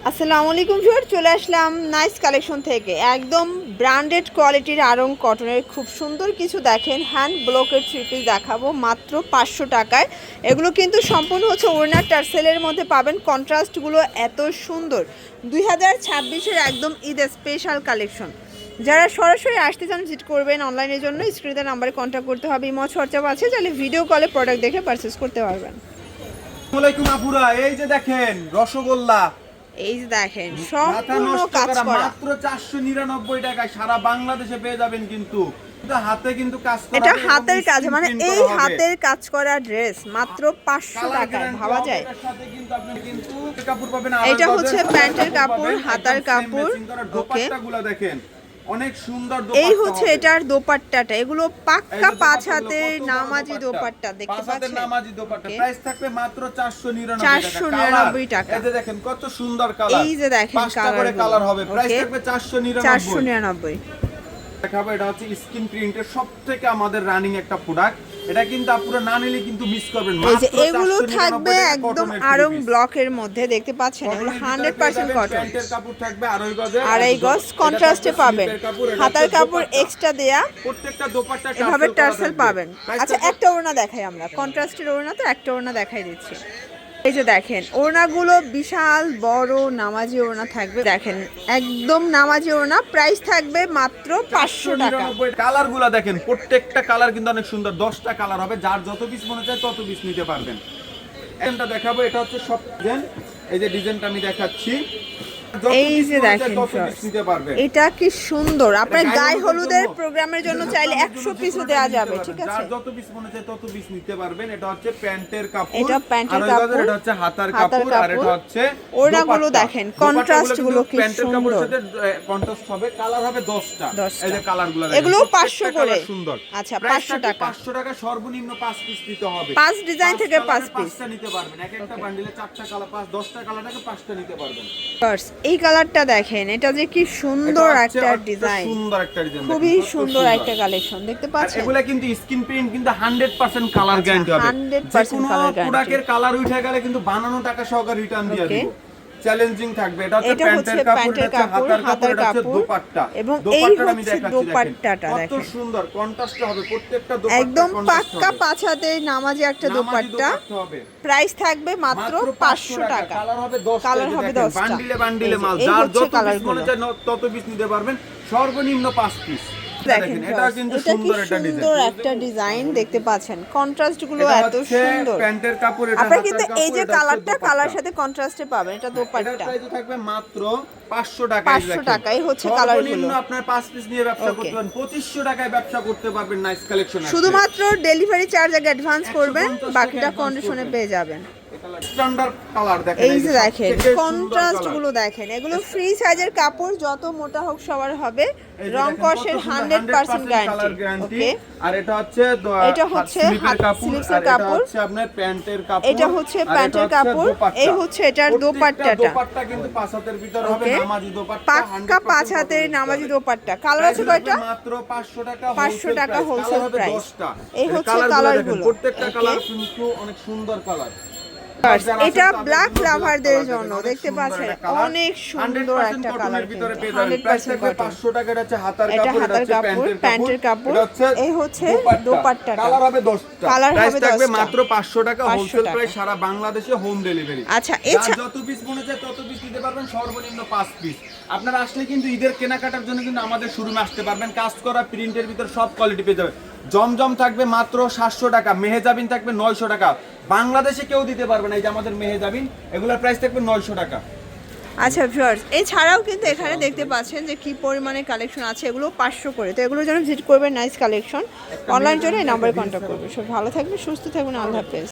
আসসালামু আলাইকুম ভিউয়ার, চলে আসলাম নাইস কালেকশন থেকে। একদম ব্র্যান্ডেড কোয়ালিটির আড়ং কটনের খুব সুন্দর কিছু দেখেন হ্যান্ড ব্লকের থ্রি পিস দেখাবো মাত্র 500 টাকায়। এগুলো কিন্তু সম্পূর্ণ হচ্ছে ওড়না টার্সেলের মধ্যে পাবেন। কন্ট্রাস্টগুলো এত সুন্দর, 2026-এর একদম ঈদ স্পেশাল কালেকশন। যারা সরাসরি আসতে চান ভিজিট করবেন, অনলাইনের জন্য স্ক্রিনে নাম্বারে কন্ট্যাক্ট করতে হবে। ইমো হোয়াটসঅ্যাপ আছে, চাইলে ভিডিও কলে প্রোডাক্ট দেখে পারচেস করতে পারবেন। আসসালামু আলাইকুম আপুরা, এই যে দেখেন রসগোল্লা, এই যে দেখেন সম্পূর্ণ কাজ করা, মাত্র 499 টাকায় সারা বাংলাদেশে পেয়ে যাবেন। কিন্তু হাতে কিন্তু কাজ করা, এটা হাতের কাজ, মানে এই হাতের কাজ করা ড্রেস মাত্র 500 টাকায়, ভাবা যায়। এটার সাথে কিন্তু আপনি কিন্তু কাপড় পাবেন। এটা হচ্ছে প্যান্টের কাপড়, হাতার কাপড়। ওকে, দোপাট্টাগুলো দেখেন অনেক সুন্দর। এই হচ্ছে এটার দোপাট্টাটা, এগুলো পাক্কা 5 হাতের নামাজি দোপাট্টা দেখতে পাচ্ছেন। নামাজি দোপাট্টা প্রাইস থাকবে মাত্র 499 টাকা। এই যে দেখেন কত সুন্দর কালার, এই যে দেখেন কালার হবে, প্রাইস থাকবে 499। দেখাবো, এটা হচ্ছে স্কিন প্রিন্টের সবথেকে আমাদের রানিং একটা প্রোডাক্ট। এটা কিন্তু আপনারা না নিলে কিন্তু মিস করবেন। এই যে এগুলো থাকবে একদম আড়ং ব্লকের মধ্যে, দেখতে পাচ্ছেন এগুলো 100% কটন। প্যান্টের কাপড় থাকবে আড়াই গজ, কন্ট্রাস্টে পাবেন। হাতার কাপড় এক্সট্রা দেয়া, প্রত্যেকটা দোপাট্টা এভাবে টার্সেল পাবেন। আচ্ছা, একটা ওড়না দেখাই আমরা, কন্ট্রাস্টের ওড়না তো একটা ওড়না দেখাই দিচ্ছি। এই যে দেখেন ওড়নাগুলো বিশাল বড় নামাজি ওড়না থাকবে, দেখেন একদম নামাজি ওড়না। প্রাইস থাকবে মাত্র 500 টাকা। কালারগুলো দেখেন, প্রত্যেকটা কালার কিন্তু অনেক সুন্দর। 10টা কালার হবে, যার যত পিস মনে চায় তত পিস নিতে পারবেন। এটা দেখাবো, এটা হচ্ছে সব ডিজাইন। এই যে ডিজাইনটা আমি দেখাচ্ছি, এই যে দেখেন এটা কি সুন্দর। আপনার গায়ে হলুদের প্রোগ্রামের জন্য চাইলে 100 পিসও দেওয়া যাবে, ঠিক আছে? যার যত পিস মনে চায় তত পিস নিতে পারবেন। এটা হচ্ছে প্যান্টের কাপড়, এটা প্যান্টের কাপড়, এটা হচ্ছে হাতার কাপড়, আর এটা হচ্ছে ওড়নাগুলো দেখেন কন্ট্রাস্ট গুলো কি সুন্দর। সাথে কন্ট্রাস্ট হবে, কালার হবে 10টা। এই যে কালারগুলো দেখেন, এগুলো 500 করে। সুন্দর। আচ্ছা, 500 টাকা। 500 টাকা সর্বনিম্ন 5 পিস নিতে হবে। 5 ডিজাইন থেকে 5 পিস নিতে পারবেন। এক একটা বান্ডিলে 4টা কালার, 10টা কালার থেকে 5টা নিতে পারবেন। এই কালারটা দেখেন, এটা যে কি সুন্দর একটা ডিজাইন, খুবই সুন্দর একটা কালেকশন দেখতে পাচ্ছেন। এগুলা কিন্তু স্কিন প্রিন্ট, কিন্তু 100% কালার গ্যারান্টি হবে। 100% কালার গ্যারান্টি। প্রোডাক্টের কালার উঠে গেলে কিন্তু বানানো টাকা সহকারে রিটার্ন দিয়ে দিব। চ্যালেঞ্জিং থাকবে। এটা হচ্ছে প্যান্টের কাপড়, হাতার কাপড়, দোপাট্টা। এবং এই হচ্ছে দোপাট্টাটা দেখেন কত সুন্দর কন্ট্রাস্ট হবে প্রত্যেকটা দোপাট্টা, একদম পাক্কা 5 হাতের নামাজি একটা দোপাট্টা। প্রাইস থাকবে মাত্র 500 টাকা। কালার হবে 10টা। বান্ডিলে বান্ডিলে মাল, যার যত পিস মনে চায় তত পিস নিতে পারবেন, সর্বনিম্ন 5 পিস। দেখেন এটা কিন্তু সুন্দর একটা ডিজাইন দেখতে পাচ্ছেন। কন্ট্রাস্ট গুলো এত সুন্দর। প্যান্টের কাপড়, এটা আপনারা কিন্তু এই যে কালারটা কালার সাথে কন্ট্রাস্টে পাবেন। এটা দোপাট্টা, এটার প্রাইস থাকবে মাত্র 500 টাকা। 500 টাকায় হচ্ছে কালারগুলো। আপনার 5 পিস নিয়ে ব্যবসা করতে পারেন, 2500 টাকায় ব্যবসা করতে পারবেন। Nice collection. শুধুমাত্র ডেলিভারি চার্জ আগে অ্যাডভান্স করবেন, বাকিটা কন্ডিশনে পেয়ে যাবেন। স্ট্যান্ডার্ড কালার দেখেন, এই যে দেখেন কন্ট্রাস্ট গুলো দেখেন, এগুলো ফ্রি সাইজের কাপড়, যত মোটা হোক সবার হবে। রং কষের 100% গ্যারান্টি। ওকে, আর এটা হচ্ছে স্লিপের কাপড়, হচ্ছে আপনার প্যান্টের কাপড়, এটা হচ্ছে প্যান্টের কাপড়। এই হচ্ছে এটার দোপাট্টাটা। দোপাট্টা কিন্তু 5 হাতের ভিতর হবে, নামাজি দোপাট্টা, পাক্কা 5 হাতের নামাজি দোপাট্টা। কালার আছে কয়টা? মাত্র 500 টাকা। 500 টাকা হোলসেল প্রাইস। এই হচ্ছে কালারগুলো, প্রত্যেকটা কালার কিন্তু অনেক সুন্দর কালার। এটা ব্ল্যাক লাভারদের জন্য দেখতে পাচ্ছেন, অনেক সুন্দর একটা কালার। 100% কটন। 500 টাকা। এটা হচ্ছে হাতার কাপড়, এটা হাতার কাপড়, প্যান্টের কাপড়। এই হচ্ছে দোপাট্টাটা, কালার হবে 10টা। কালার হবে 10টা। মাত্র 500 টাকা হোলসেল প্রাইস, সারা বাংলাদেশে হোম ডেলিভারি। আচ্ছা, এছাড়া যত পিস মনে চায় তত পিস নিতে পারবেন, সর্বনিম্ন 5 পিস। আপনারা আসলে কিন্তু ঈদের কেনাকাটার জন্য কিন্তু আমাদের শোরুমে আসতে পারবেন। কাজ করা প্রিন্টের ভিতর সব কোয়ালিটি পেয়ে যাবেন। জমজম থাকবে মাত্র 700 টাকা, মেহেজাবিন থাকবে 900 টাকা। বাংলাদেশে কেউ দিতে পারবে না। এই যে আমাদের মেহেজাবিন, এগুলোর প্রাইস থাকবে 900 টাকা। আচ্ছা ভিউয়ার্স, এছাড়াও কিন্তু এখানে দেখতে পাচ্ছেন যে কি পরিমাণে কালেকশন আছে, এগুলো 500 করে। তো এগুলোর জন্য ভিজিট করবেন নাইস কালেকশন। অনলাইন জন্য এই নাম্বারে কন্ট্যাক্ট করবেন। সব ভালো থাকবেন, সুস্থ থাকবেন, আল্লাহ হাফেজ।